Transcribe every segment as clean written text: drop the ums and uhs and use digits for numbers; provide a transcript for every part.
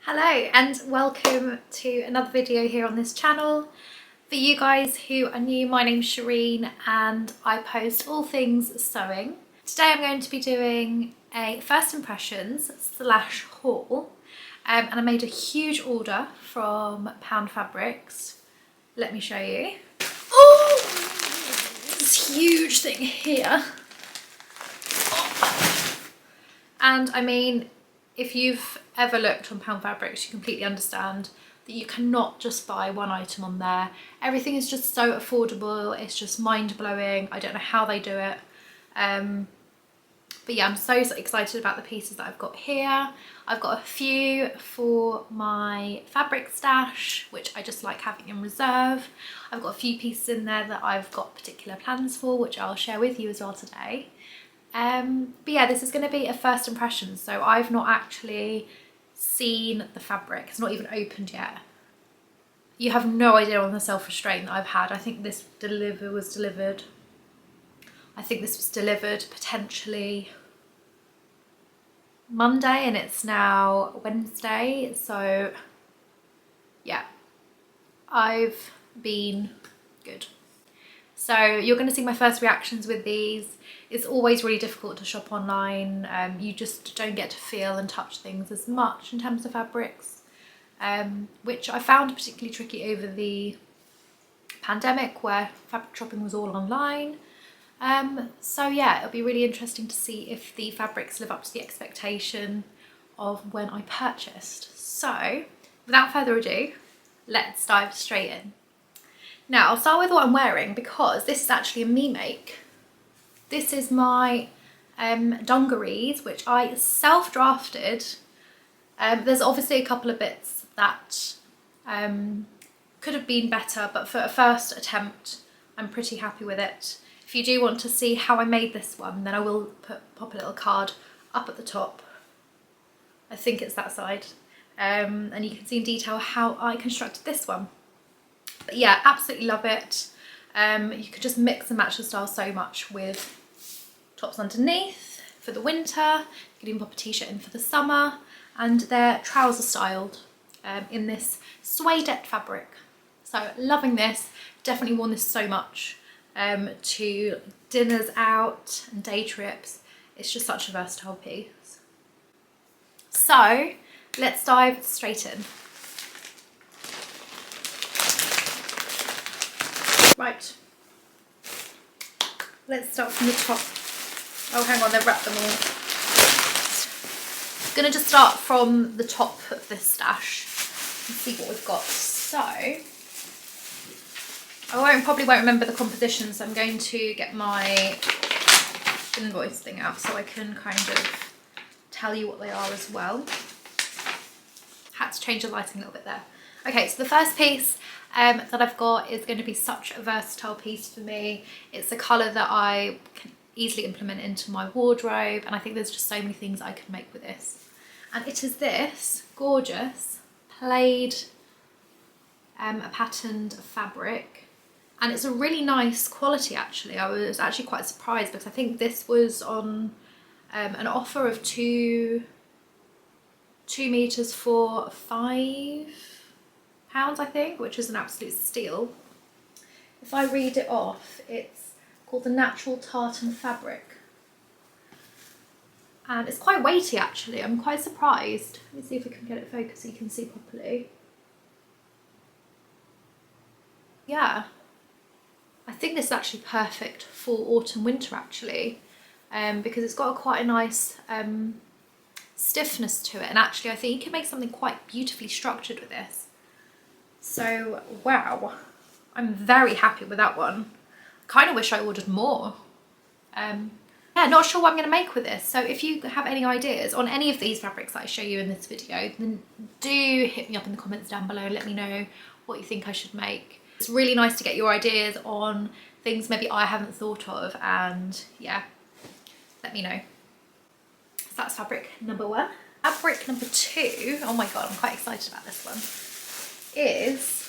Hello and welcome to another video here on this channel. For you guys who are new, my name's Shireen and I post all things sewing. Today I'm going to be doing a first impressions / haul and I made a huge order from Poundfabrics. Let me show you. Oh, this huge thing here. And I mean, if you've ever looked on Poundfabrics, you completely understand that you cannot just buy one item on there. Everything is just so affordable. It's just mind-blowing. I don't know how they do it. But yeah, I'm so excited about the pieces that I've got here. I've got a few for my fabric stash, which I just like having in reserve. I've got a few pieces in there that I've got particular plans for, which I'll share with you as well today. But yeah, this is going to be a first impression, so I've not actually seen the fabric. It's not even opened yet. You have no idea on the self-restraint that I've had. I think this was delivered potentially Monday and it's now Wednesday, so yeah, I've been good. So you're going to see my first reactions with these. It's always really difficult to shop online. You just don't get to feel and touch things as much in terms of fabrics, which I found particularly tricky over the pandemic where fabric shopping was all online. So yeah, it'll be really interesting to see if the fabrics live up to the expectation of when I purchased. So without further ado, let's dive straight in. Now I'll start with what I'm wearing because this is actually a me make. This is my dungarees, which I self-drafted. There's obviously a couple of bits that could have been better, but for a first attempt, I'm pretty happy with it. If you do want to see how I made this one, then I will pop a little card up at the top. I think it's that side. And you can see in detail how I constructed this one. But yeah, absolutely love it. You could just mix and match the style so much with tops underneath for the winter. You could even pop a t-shirt in for the summer, and they're trouser styled in this suede fabric. So loving this, definitely worn this so much to dinners out and day trips. It's just such a versatile piece. So let's dive straight in. Right, let's start from the top. Oh, hang on, they've wrapped them all. Gonna just start from the top of this stash and see what we've got. So, I probably won't remember the composition, so I'm going to get my invoice thing out so I can kind of tell you what they are as well. Had to change the lighting a little bit there. Okay, so the first piece that I've got is going to be such a versatile piece for me. It's a colour that I can easily implement into my wardrobe, and I think there's just so many things I could make with this. And it is this gorgeous plaid, a patterned fabric, and it's a really nice quality actually. I was actually quite surprised because I think this was on an offer of 2 meters for £5, I think, which is an absolute steal. If I read it off, it's called the Natural Tartan Fabric. And it's quite weighty actually, I'm quite surprised. Let me see if we can get it focused so you can see properly. Yeah, I think this is actually perfect for autumn winter actually, because it's got quite a nice stiffness to it, and actually I think you can make something quite beautifully structured with this. So wow, I'm very happy with that one. Kind of wish I ordered more. Yeah, not sure what I'm going to make with this. So if you have any ideas on any of these fabrics that I show you in this video, then do hit me up in the comments down below and let me know what you think I should make. It's really nice to get your ideas on things maybe I haven't thought of, and yeah, let me know. So that's fabric number 1. Fabric number 2, oh my god, I'm quite excited about this one, is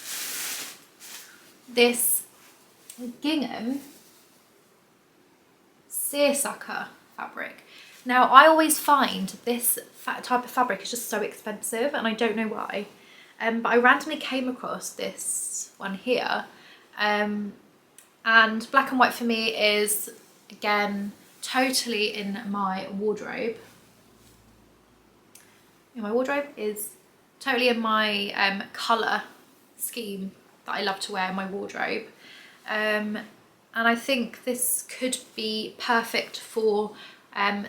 this gingham seersucker fabric. Now, I always find this type of fabric is just so expensive, and I don't know why. But I randomly came across this one here. And black and white for me is, again, totally in my wardrobe. My wardrobe is totally in my colour scheme that I love to wear in my wardrobe. And I think this could be perfect for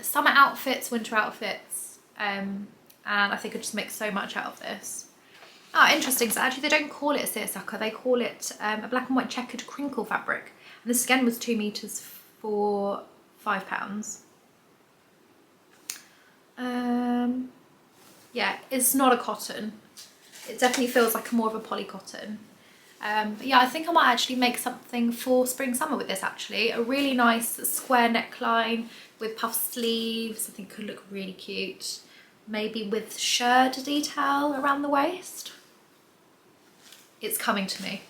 summer outfits, winter outfits, and I think I just make so much out of this. Ah, interesting, so actually they don't call it a seersucker, they call it a black and white checkered crinkle fabric. And this again was 2 meters for £5. Yeah, it's not a cotton. It definitely feels like more of a poly cotton. But yeah, I think I might actually make something for spring summer with this actually. A really nice square neckline with puff sleeves. I think could look really cute. Maybe with shirred detail around the waist. It's coming to me.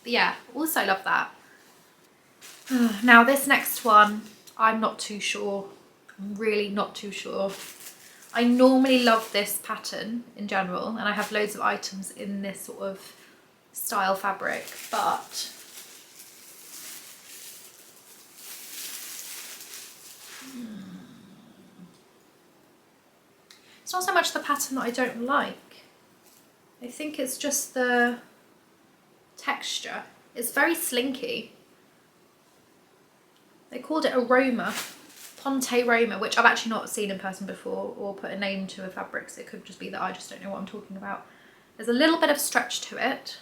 But yeah, also love that. Now this next one, I'm not too sure. I'm really not too sure. I normally love this pattern in general, and I have loads of items in this sort of style fabric, but it's not so much the pattern that I don't like. I think it's just the texture. It's very slinky. They called it Aroma, Ponte Roma, which I've actually not seen in person before or put a name to a fabric, so it could just be that I just don't know what I'm talking about. There's a little bit of stretch to it.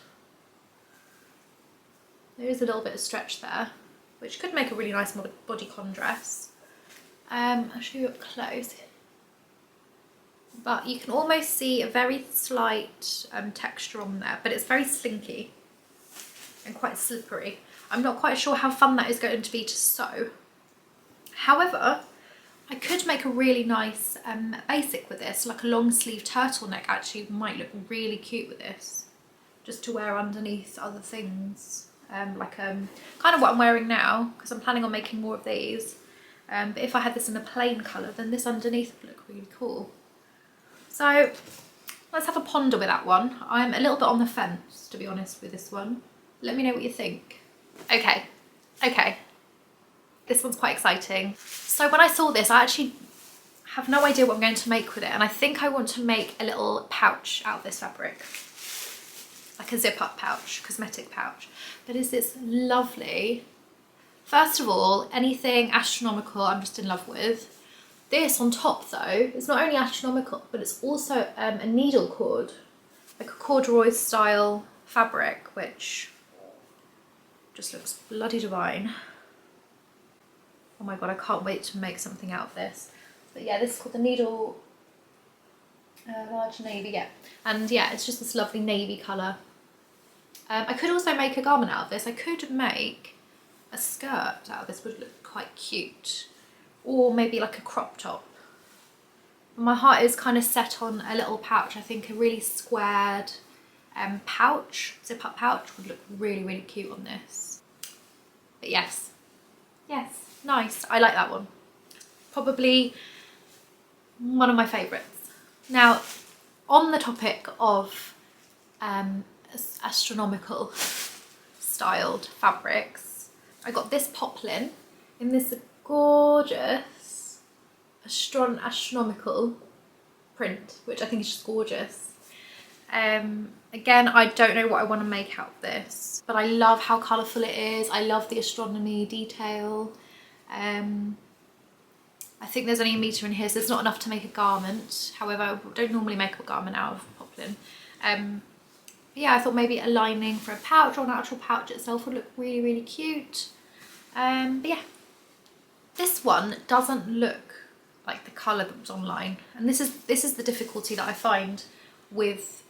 There is a little bit of stretch there, which could make a really nice bodycon dress. I'll show you up close. But you can almost see a very slight texture on there, but it's very slinky and quite slippery. I'm not quite sure how fun that is going to be to sew. However, I could make a really nice basic with this, like a long sleeve turtleneck actually might look really cute with this, just to wear underneath other things, like kind of what I'm wearing now, because I'm planning on making more of these. But if I had this in a plain colour, then this underneath would look really cool. So let's have a ponder with that one. I'm a little bit on the fence, to be honest, with this one. Let me know what you think. Okay. This one's quite exciting. So when I saw this, I actually have no idea what I'm going to make with it, and I think I want to make a little pouch out of this fabric. Like a zip-up pouch, cosmetic pouch. But is this lovely? First of all, anything astronomical I'm just in love with. This on top though, it's not only astronomical, but it's also a needle cord, like a corduroy style fabric, which just looks bloody divine. Oh my god, I can't wait to make something out of this. But yeah, this is called the needle, large navy, yeah. And yeah, it's just this lovely navy colour. I could also make a garment out of this. I could make a skirt out of this, would look quite cute. Or maybe like a crop top. My heart is kind of set on a little pouch. I think a really squared pouch, zip-up pouch would look really, really cute on this. But yes, nice. I like that one. Probably one of my favourites. Now, on the topic of astronomical styled fabrics, I got this poplin in this gorgeous astronomical print, which I think is just gorgeous. Again, I don't know what I want to make out of this, but I love how colourful it is. I love the astronomy detail. I think there's only a metre in here, so it's not enough to make a garment. However, I don't normally make a garment out of poplin. But yeah, I thought maybe a lining for a pouch or an actual pouch itself would look really, really cute. But yeah, this one doesn't look like the colour that was online, and this is the difficulty that I find with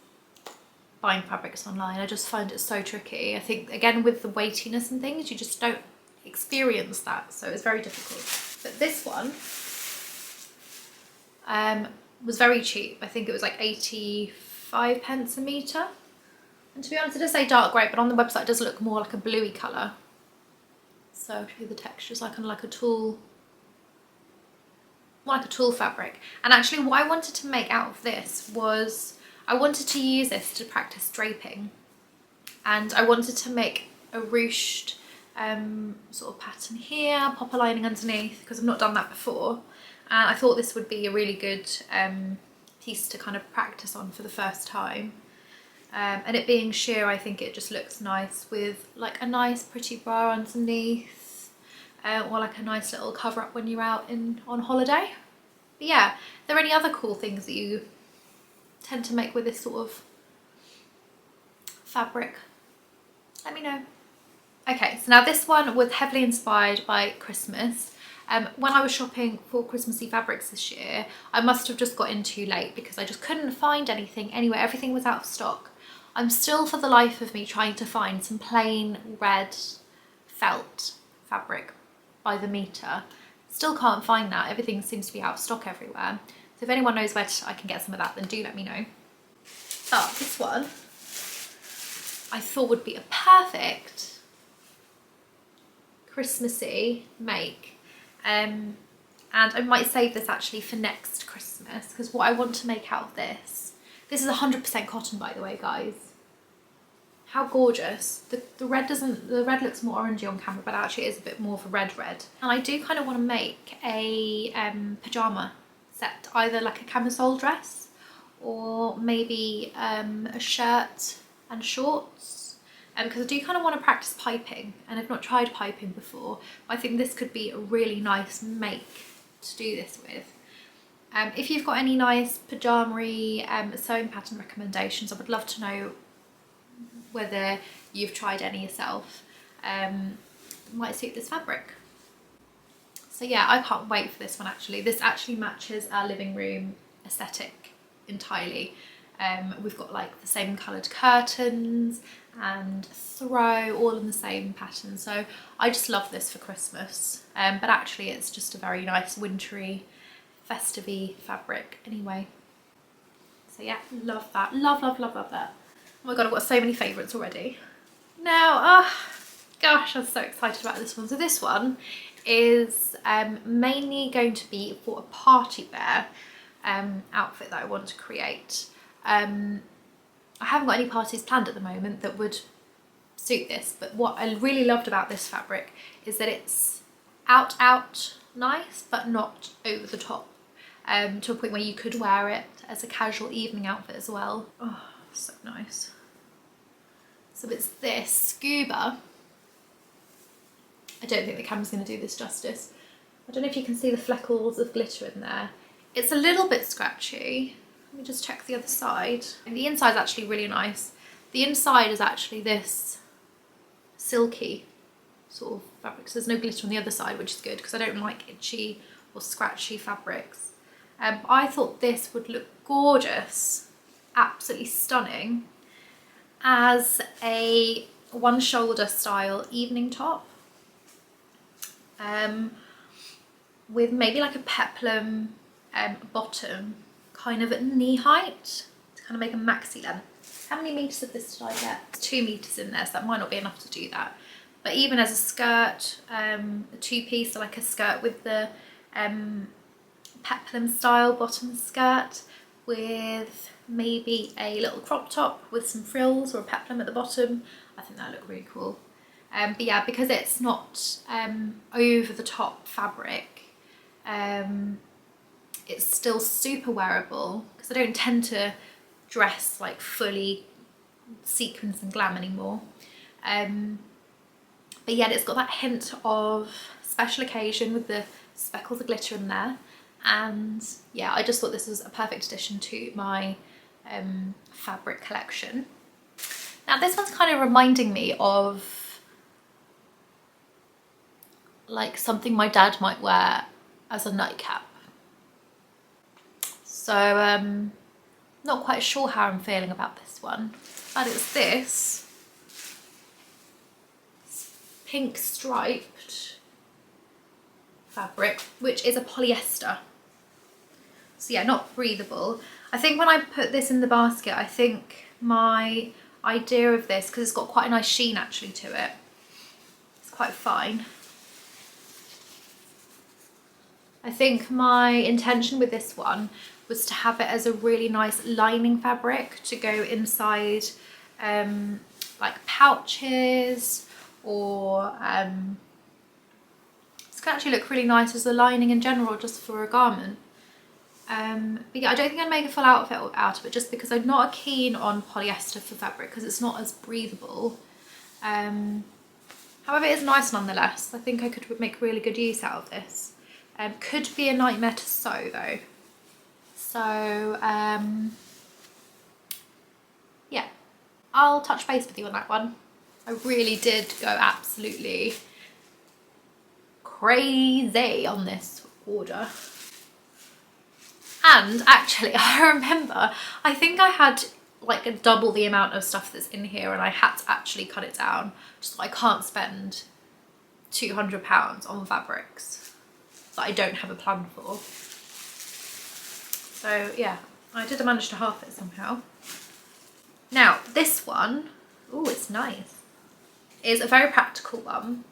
buying fabrics online. I just find it so tricky. I think again with the weightiness and things, you just don't experience that, so it's very difficult. But this one was very cheap. I think it was like 85 pence a metre, and to be honest, it does say dark grey, but on the website it does look more like a bluey colour. So I'll show you the texture. It's like kind of like a tulle more like a tulle fabric. And actually what I wanted to make out of this was, I wanted to use this to practice draping, and I wanted to make a ruched sort of pattern here, popper lining underneath, because I've not done that before, and I thought this would be a really good piece to kind of practice on for the first time. And it being sheer, I think it just looks nice with like a nice pretty bra underneath, or like a nice little cover up when you're out on holiday. But yeah, are there any other cool things that you tend to make with this sort of fabric? Let me know. Okay, so now this one was heavily inspired by Christmas. When I was shopping for Christmassy fabrics this year, I must have just got in too late because I just couldn't find anything anywhere. Everything was out of stock. I'm still for the life of me trying to find some plain red felt fabric by the meter. Still can't find that. Everything seems to be out of stock everywhere. So if anyone knows where I can get some of that, then do let me know. But this one I thought would be a perfect Christmassy make. And I might save this actually for next Christmas, because what I want to make out of this is 100% cotton, by the way, guys. How gorgeous. The red looks more orangey on camera, but actually it is a bit more of a red. And I do kind of want to make a pyjama set, either like a camisole dress or maybe a shirt and shorts. Because I do kind of want to practice piping, and I've not tried piping before. But I think this could be a really nice make to do this with. If you've got any nice pyjama-y sewing pattern recommendations, I would love to know whether you've tried any yourself. Might suit this fabric. So yeah, I can't wait for this one actually. This actually matches our living room aesthetic entirely. We've got like the same coloured curtains and throw, all in the same pattern. So I just love this for Christmas. But actually it's just a very nice wintry, festive-y fabric anyway. So yeah, love that. Love that. Oh my god, I've got so many favourites already. Now, gosh, I'm so excited about this one. So this one is mainly going to be for a party wear outfit that I want to create. I haven't got any parties planned at the moment that would suit this, but what I really loved about this fabric is that it's out nice, but not over the top, to a point where you could wear it as a casual evening outfit as well. Oh, so nice. So it's this scuba. I don't think the camera's going to do this justice. I don't know if you can see the fleckles of glitter in there. It's a little bit scratchy. Let me just check the other side. And the inside's actually really nice. The inside is actually this silky sort of fabric. So there's no glitter on the other side, which is good because I don't like itchy or scratchy fabrics. I thought this would look gorgeous, absolutely stunning, as a one shoulder style evening top. With maybe like a peplum bottom, kind of at knee height, to kind of make a maxi length. How many meters of this did I get? 2 meters in there, so that might not be enough to do that. But even as a skirt, a two-piece, so like a skirt with the peplum style bottom skirt, with maybe a little crop top with some frills or a peplum at the bottom, I think that would look really cool. But yeah, because it's not over the top fabric, it's still super wearable, because I don't tend to dress like fully sequins and glam anymore. But yet it's got that hint of special occasion with the speckles of glitter in there. And yeah, I just thought this was a perfect addition to my fabric collection. Now this one's kind of reminding me of like something my dad might wear as a nightcap. So not quite sure how I'm feeling about this one, but it's this pink striped fabric, which is a polyester. So yeah, not breathable. I think when I put this in the basket, I think my idea of this, because it's got quite a nice sheen actually to it, it's quite fine. I think my intention with this one was to have it as a really nice lining fabric to go inside like pouches, or this can actually look really nice as a lining in general just for a garment. But yeah, I don't think I'd make a full outfit out of it, just because I'm not keen on polyester for fabric because it's not as breathable. However, it is nice nonetheless. I think I could make really good use out of this. Could be a nightmare to sew though. So yeah, I'll touch base with you on that one. I really did go absolutely crazy on this order. And actually, I remember, I think I had like double the amount of stuff that's in here, and I had to actually cut it down. Just I can't spend £200 on fabrics that I don't have a plan for. So yeah, I did manage to half it somehow. Now this one, oh, it's nice, is a very practical one,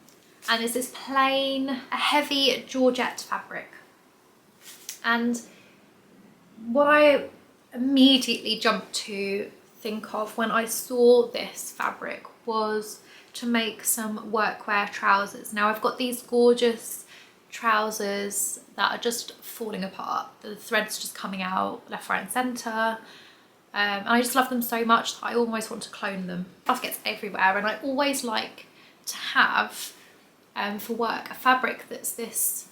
and it's this plain, a heavy georgette fabric. And what I immediately jumped to think of when I saw this fabric was to make some workwear trousers. Now I've got these gorgeous trousers that are just falling apart. The thread's just coming out left, right and centre. And I just love them so much that I almost want to clone them. Stuff gets everywhere, and I always like to have, for work, a fabric that's this,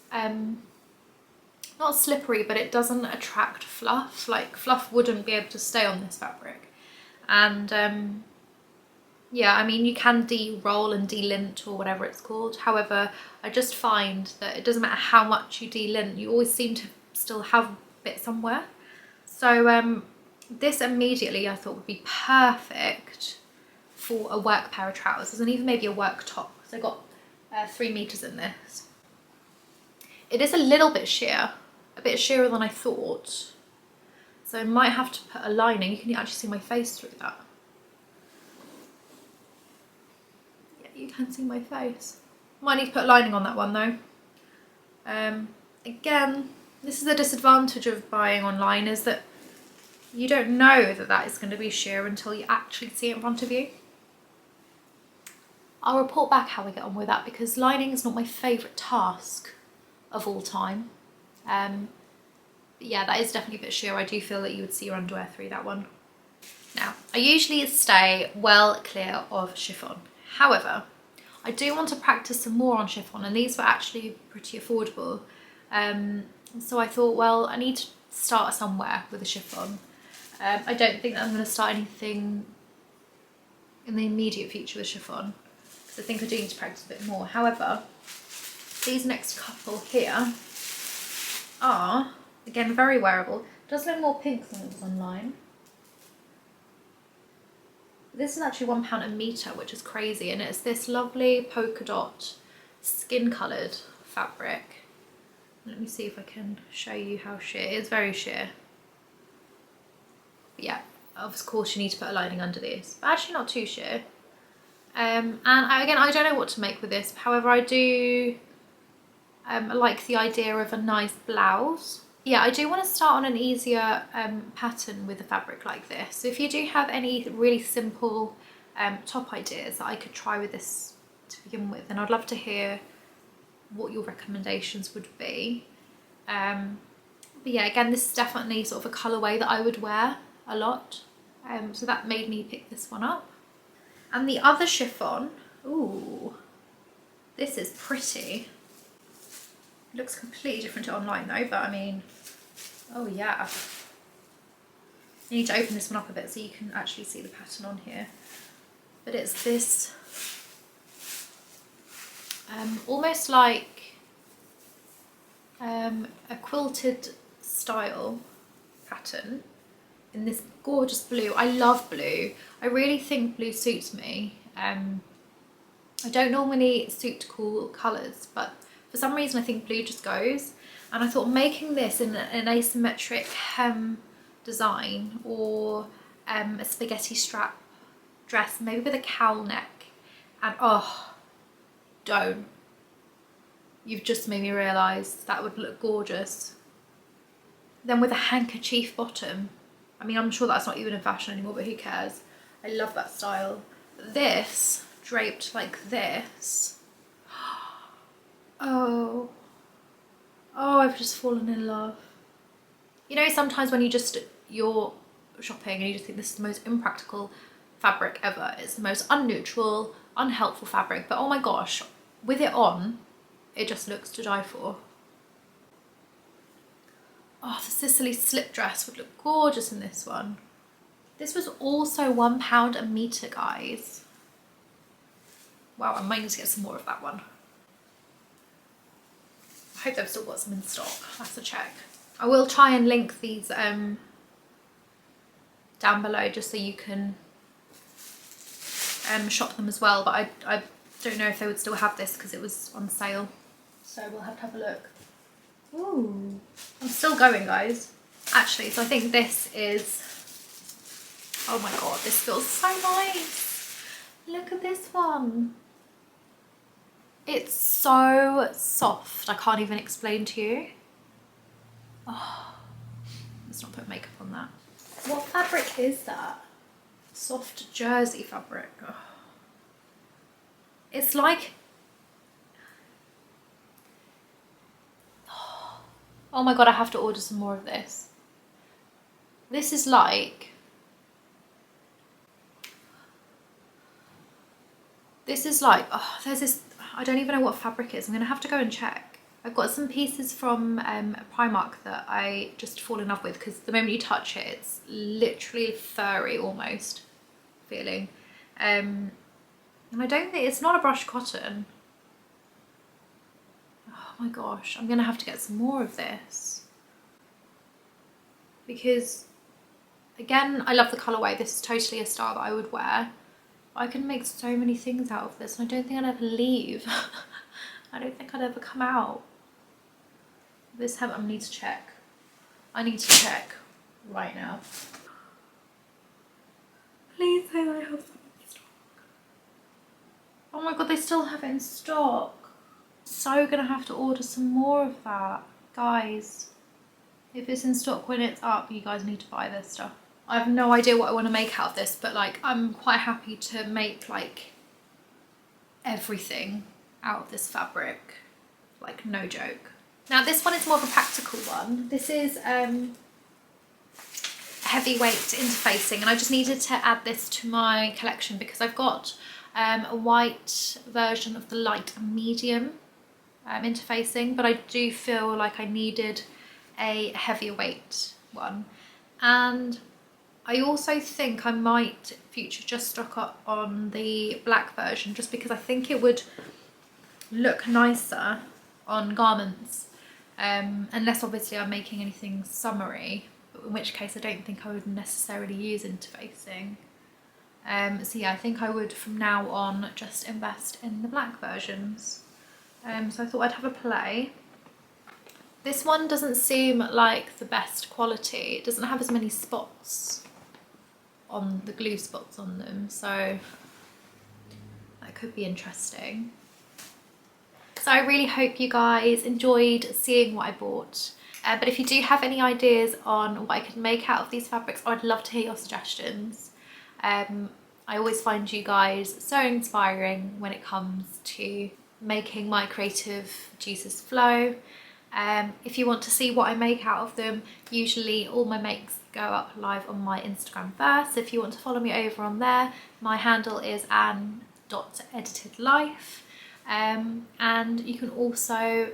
not slippery, but it doesn't attract fluff. Like fluff wouldn't be able to stay on this fabric. And yeah, I mean, you can de-roll and de-lint or whatever it's called. However, I just find that it doesn't matter how much you de-lint, you always seem to still have a bit somewhere. So this immediately I thought would be perfect for a work pair of trousers, and even maybe a work top. So I got 3 meters in this. It is a little bit sheer, a bit sheerer than I thought. So I might have to put a lining. You can actually see my face through that. Yeah, you can see my face. Might need to put a lining on that one though. Again, this is the disadvantage of buying online, is that you don't know that that is going to be sheer until you actually see it in front of you. I'll report back how we get on with that, because lining is not my favourite task of all time. But yeah, that is definitely a bit sheer. I do feel that you would see your underwear through that one. Now, I usually stay well clear of chiffon. However, I do want to practice some more on chiffon, and these were actually pretty affordable. So I thought, well, I need to start somewhere with a chiffon. I don't think that I'm going to start anything in the immediate future with chiffon, because I think I do need to practice a bit more. However, these next couple here are, again, very wearable. It does look more pink than it was online. This is actually £1 a metre, which is crazy, and it's this lovely polka dot skin coloured fabric. Let me see if I can show you how sheer. It is very sheer. But yeah, of course you need to put a lining under these, but actually not too sheer. And again, I don't know what to make with this. However, I do like the idea of a nice blouse. Yeah, I do want to start on an easier pattern with a fabric like this. So if you do have any really simple top ideas that I could try with this to begin with, then I'd love to hear what your recommendations would be. But yeah, again, this is definitely sort of a colourway that I would wear a lot. So that made me pick this one up. And the other chiffon, ooh, this is pretty. It looks completely different to online though, but I mean, oh yeah. You need to open this one up a bit so you can actually see the pattern on here. But it's this almost like a quilted style pattern in this gorgeous blue. I love blue. I really think blue suits me. I don't normally suit cool colours, but for some reason I think blue just goes. And I thought making this in an asymmetric hem design, or a spaghetti strap dress, maybe with a cowl neck, and oh, don't you've just made me realise that would look gorgeous. Then with a handkerchief bottom, I mean, I'm sure that's not even in fashion anymore, but who cares? I love that style. This draped like this. Oh, I've just fallen in love. You know, sometimes when you're shopping and you just think this is the most impractical fabric ever. It's the most unneutral, unhelpful fabric, but oh my gosh, with it on, it just looks to die for. Oh, the Sicily slip dress would look gorgeous in this one. This was also £1 a metre, guys. Wow, I might need to get some more of that one. I hope they've still got some in stock. That's a check. I will try and link these down below just so you can shop them as well, but I don't know if they would still have this because it was on sale. So we'll have to have a look. Ooh, I'm still going, guys. Actually, so I think this is, oh my god, this feels so nice. Look at this one. It's so soft, I can't even explain to you. Oh, let's not put makeup on that. What fabric is that? Soft jersey fabric. Oh. It's like, oh my god, I have to order some more of this. This is like, oh, there's this, I don't even know what fabric it is. I'm gonna have to go and check. I've got some pieces from Primark that I just fall in love with because the moment you touch it, it's literally furry almost feeling. And I don't think, it's not a brushed cotton. Oh my gosh, I'm gonna have to get some more of this. Because again, I love the colourway. This is totally a style that I would wear. I can make so many things out of this and I don't think I'd ever leave. I don't think I'd ever come out. This I need to check. I need to check right now. Please say they have some in stock. Oh my god, they still have it in stock. So gonna have to order some more of that. Guys, if it's in stock when it's up, you guys need to buy this stuff. I have no idea what I want to make out of this, but like I'm quite happy to make like everything out of this fabric, like no joke. Now this one is more of a practical one. This is heavyweight interfacing, and I just needed to add this to my collection because I've got a white version of the light and medium interfacing, but I do feel like I needed a heavier weight one. And I also think I might future just stock up on the black version just because I think it would look nicer on garments, unless obviously I'm making anything summery, in which case I don't think I would necessarily use interfacing. So yeah, I think I would from now on just invest in the black versions. So I thought I'd have a play. This one doesn't seem like the best quality. It doesn't have as many spots on the glue spots on them, so that could be interesting. So I really hope you guys enjoyed seeing what I bought. But if you do have any ideas on what I could make out of these fabrics, I'd love to hear your suggestions. I always find you guys so inspiring when it comes to making my creative juices flow. If you want to see what I make out of them, usually all my makes go up live on my Instagram first. So if you want to follow me over on there, my handle is ann.editedlife. And you can also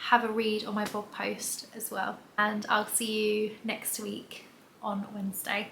have a read on my blog post as well. And I'll see you next week on Wednesday.